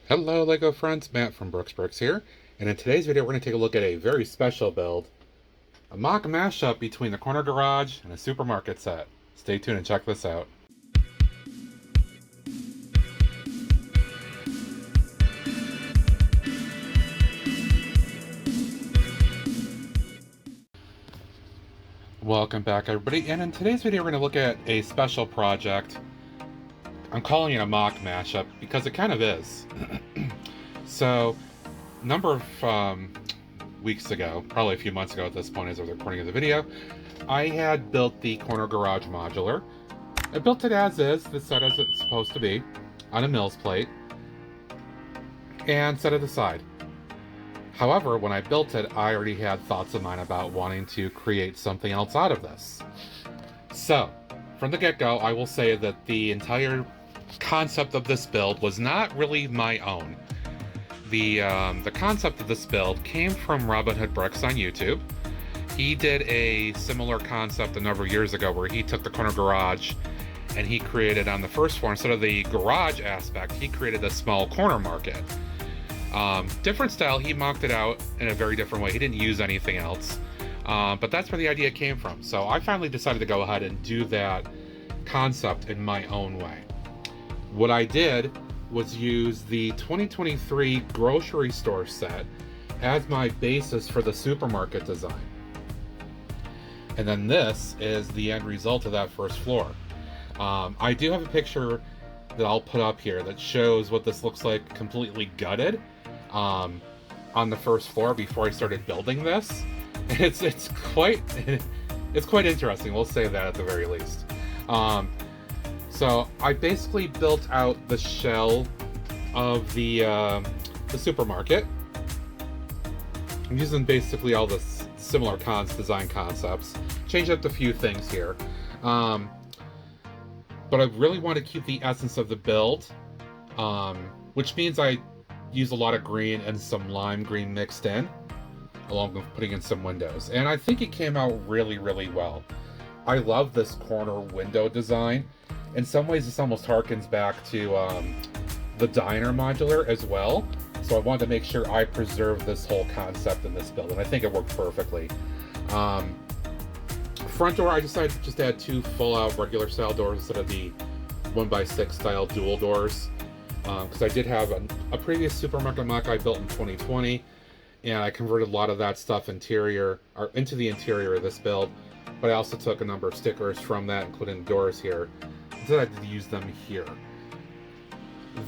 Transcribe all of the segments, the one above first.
Hello LEGO friends, Matt from Brooks Bricks here, and in today's video we're going to take a look at a very special build, a mock mashup between the corner garage and a supermarket set. Stay tuned and check this out. Welcome back everybody, and in today's video we're going to look at a special project. I'm calling it a mock mashup because it kind of is. So, a number of weeks ago, probably a few months ago at this point as of the recording of the video, I had built the corner garage modular. I built it as is, the set as it's supposed to be, on a Mills plate, and set it aside. However, when I built it, I already had thoughts of mine about wanting to create something else out of this. So, from the get-go, I will say that the entire concept of this build was not really my own. The concept of this build came from Robin Hood Bricks on YouTube. He did a similar concept a number of years ago where he took the corner garage and he created on the first floor, instead of the garage aspect, he created a small corner market. Different style, he mocked it out in a very different way. He didn't use anything else, but that's where the idea came from. So I finally decided to go ahead and do that concept in my own way. What I did was use the 2023 grocery store set as my basis for the supermarket design. And then this is the end result of that first floor. I do have a picture that I'll put up here that shows what this looks like completely gutted on the first floor before I started building this. It's quite interesting, we'll say that at the very least. So I basically built out the shell of the supermarket. I'm using basically all the similar design concepts. Changed up a few things here. But I really want to keep the essence of the build, which means I use a lot of green and some lime green mixed in, along with putting in some windows. And I think it came out really, really well. I love this corner window design. In some ways, this almost harkens back to the diner modular as well. So I wanted to make sure I preserve this whole concept in this build, and I think it worked perfectly. Front door, I decided to just add two full-out regular style doors instead of the 1x6 style dual doors, because I did have a previous supermarket mock I built in 2020, and I converted a lot of that stuff into the interior of this build. But I also took a number of stickers from that, including the doors here, and decided to use them here.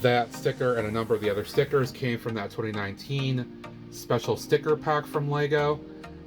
That sticker and a number of the other stickers came from that 2019 special sticker pack from LEGO,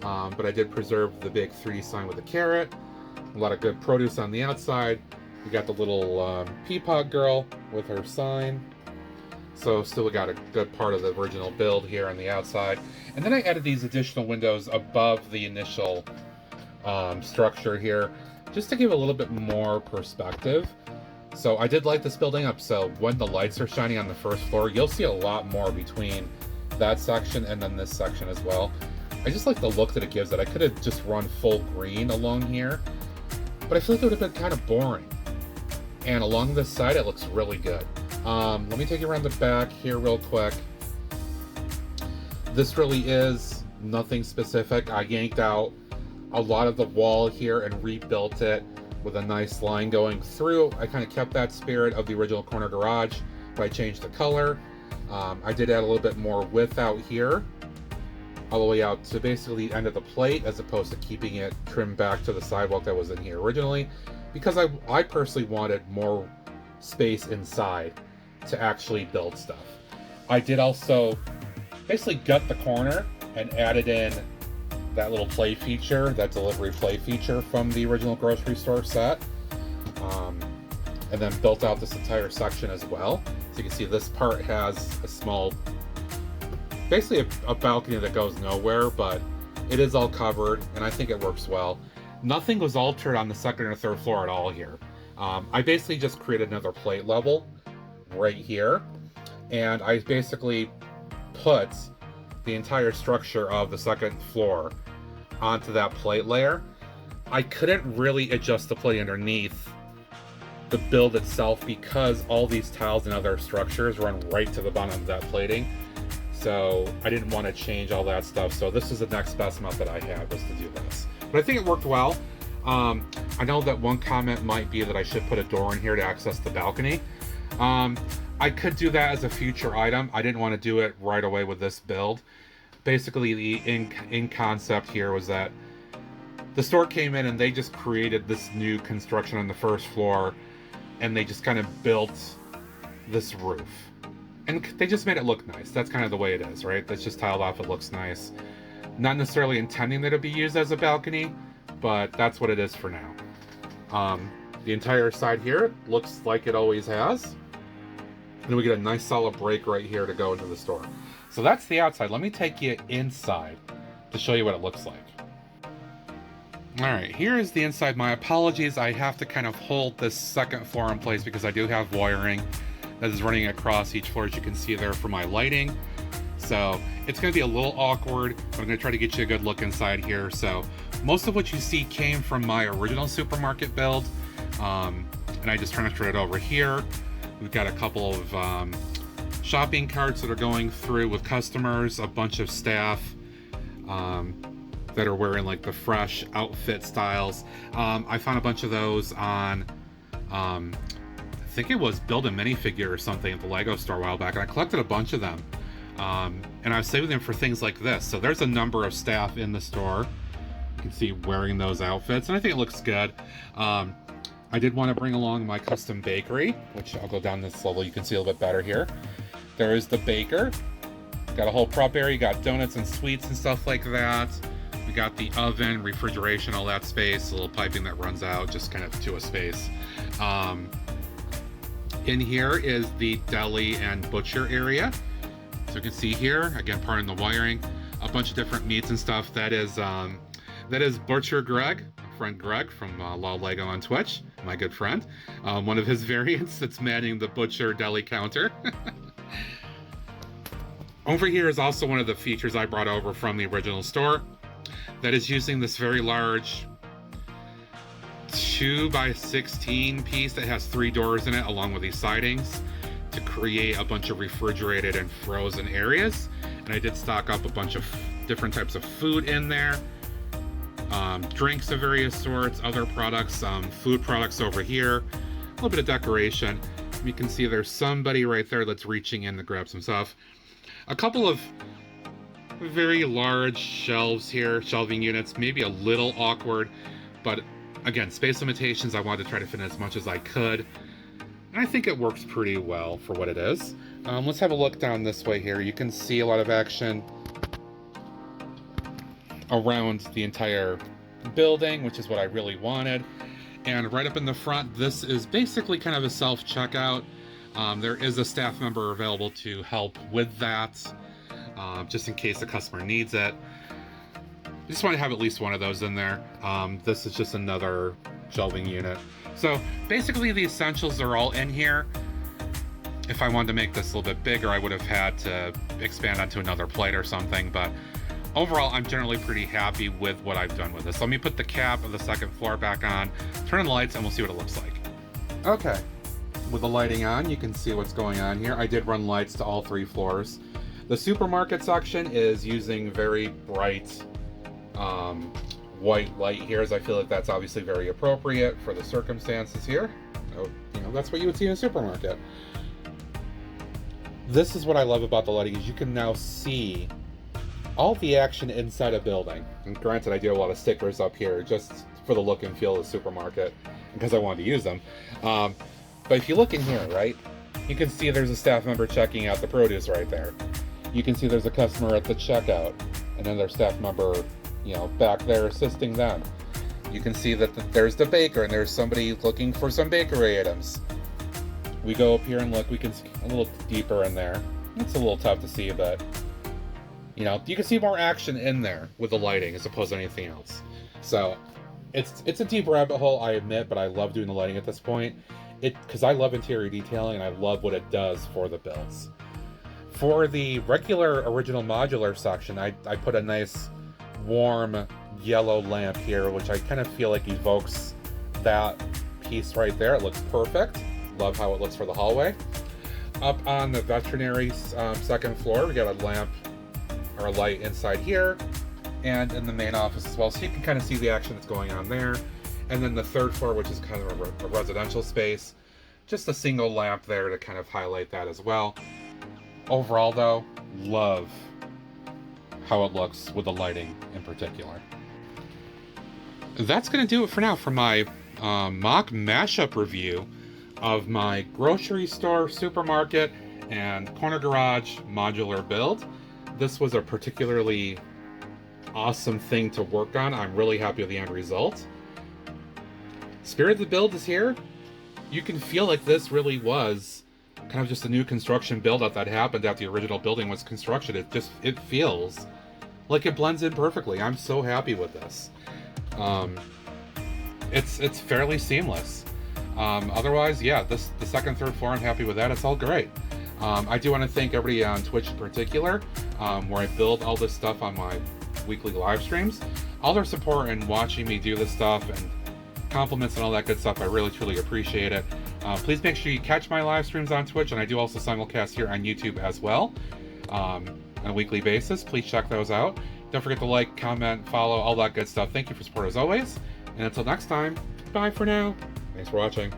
but I did preserve the big 3D sign with a carrot, a lot of good produce on the outside. We got the little Peapod girl with her sign, so still we got a good part of the original build here on the outside. And then I added these additional windows above the initial structure here, just to give a little bit more perspective. So I did light this building up, so when the lights are shining on the first floor, you'll see a lot more between that section and then this section as well. I just like the look that it gives it. I could have just run full green along here, but I feel like it would have been kind of boring. And along this side, it looks really good. Let me take you around the back here real quick. This really is nothing specific. I yanked out a lot of the wall here and rebuilt it with a nice line going through. I kind of kept that spirit of the original corner garage, but I changed the color. I did add a little bit more width out here, all the way out to basically the end of the plate, as opposed to keeping it trimmed back to the sidewalk that was in here originally, because I personally wanted more space inside to actually build stuff. I did also basically gut the corner and added in that little play feature, that delivery play feature from the original grocery store set, and then built out this entire section as well. So you can see this part has a small, basically a balcony that goes nowhere, but it is all covered, and I think it works well. Nothing was altered on the second or third floor at all here. I basically just created another plate level right here, and I basically put the entire structure of the second floor onto that plate layer. I couldn't really adjust the plate underneath the build itself, because all these tiles and other structures run right to the bottom of that plating. So I didn't want to change all that stuff. So this is the next best method I had, was to do this. But I think it worked well. I know that one comment might be that I should put a door in here to access the balcony. I could do that as a future item. I didn't want to do it right away with this build. Basically, the in concept here was that the store came in and they just created this new construction on the first floor, and they just kind of built this roof. And they just made it look nice. That's kind of the way it is, right? That's just tiled off, it looks nice. Not necessarily intending that it be used as a balcony, but that's what it is for now. The entire side here looks like it always has. And we get a nice solid break right here to go into the store. So that's the outside. Let me take you inside to show you what it looks like. All right, here is the inside. My apologies, I have to kind of hold this second floor in place because I do have wiring that is running across each floor, as you can see there, for my lighting. So it's going to be a little awkward, but I'm going to try to get you a good look inside here. So most of what you see came from my original supermarket build, and I just transferred it over here. We've got a couple of shopping carts that are going through with customers, a bunch of staff that are wearing like the fresh outfit styles. I found a bunch of those on I think it was Build a Minifigure or something at the Lego store a while back, and I collected a bunch of them. And I was saving them for things like this. So there's a number of staff in the store. You can see wearing those outfits, and I think it looks good. I did want to bring along my custom bakery, which I'll go down this level, you can see a little bit better here. There is the baker. Got a whole prop area, you got donuts and sweets and stuff like that. We got the oven, refrigeration, all that space, a little piping that runs out just kind of to a space. In here is the deli and butcher area. So you can see here, again, part of the wiring, a bunch of different meats and stuff. That is Butcher Greg, my friend Greg from Law Lego on Twitch, my good friend. One of his variants that's manning the butcher deli counter. Over here is also one of the features I brought over from the original store that is using this very large 2x16 piece that has 3 doors in it along with these sidings to create a bunch of refrigerated and frozen areas. And I did stock up a bunch of different types of food in there, drinks of various sorts, other products, food products over here, a little bit of decoration. You can see there's somebody right there that's reaching in to grab some stuff. A couple of very large shelves here, shelving units, maybe a little awkward, but again, space limitations, I wanted to try to fit in as much as I could. And I think it works pretty well for what it is. Let's have a look down this way here. You can see a lot of action around the entire building, which is what I really wanted. And right up in the front, this is basically kind of a self-checkout. There is a staff member available to help with that, just in case the customer needs it. I just want to have at least one of those in there. This is just another shelving unit. So basically the essentials are all in here. If I wanted to make this a little bit bigger, I would have had to expand onto another plate or something, but overall, I'm generally pretty happy with what I've done with this. Let me put the cap of the second floor back on, turn on the lights, and we'll see what it looks like. Okay, with the lighting on, you can see what's going on here. I did run lights to all 3 floors. The supermarket section is using very bright white light here, as I feel like that's obviously very appropriate for the circumstances here. Oh, you know, that's what you would see in a supermarket. This is what I love about the lighting, is you can now see all the action inside a building. And granted, I do a lot of stickers up here just for the look and feel of the supermarket because I wanted to use them. But if you look in here, right, you can see there's a staff member checking out the produce right there. You can see there's a customer at the checkout, and then their staff member, you know, back there assisting them. You can see that there's the baker, and there's somebody looking for some bakery items. We go up here and look, we can see a little deeper in there. It's a little tough to see, but you know, you can see more action in there with the lighting as opposed to anything else. So it's a deep rabbit hole, I admit, but I love doing the lighting at this point. Because I love interior detailing and I love what it does for the builds. For the regular original modular section, I put a nice warm yellow lamp here, which I kind of feel like evokes that piece right there. It looks perfect. Love how it looks for the hallway. Up on the veterinary second floor, we got a lamp or a light inside here, and in the main office as well, so you can kind of see the action that's going on there. And then the third floor, which is kind of a residential space, just a single lamp there to kind of highlight that as well. Overall though, love how it looks with the lighting in particular. That's going to do it for now for my mock mashup review of my grocery store, supermarket, and corner garage modular build. This was a particularly awesome thing to work on. I'm really happy with the end result. Spirit of the build is here. You can feel like this really was kind of just a new construction build-up that happened after the original building was constructed. It feels like it blends in perfectly. I'm so happy with this. It's fairly seamless. Otherwise, yeah, the second, third floor, I'm happy with that. It's all great. I do want to thank everybody on Twitch in particular, where I build all this stuff on my weekly live streams. All their support and watching me do this stuff and compliments and all that good stuff, I really truly appreciate it. Please make sure you catch my live streams on Twitch, and I do also simulcast here on YouTube as well on a weekly basis. Please check those out. Don't forget to like, comment, follow, all that good stuff. Thank you for support as always, and until next time, bye for now. Thanks for watching.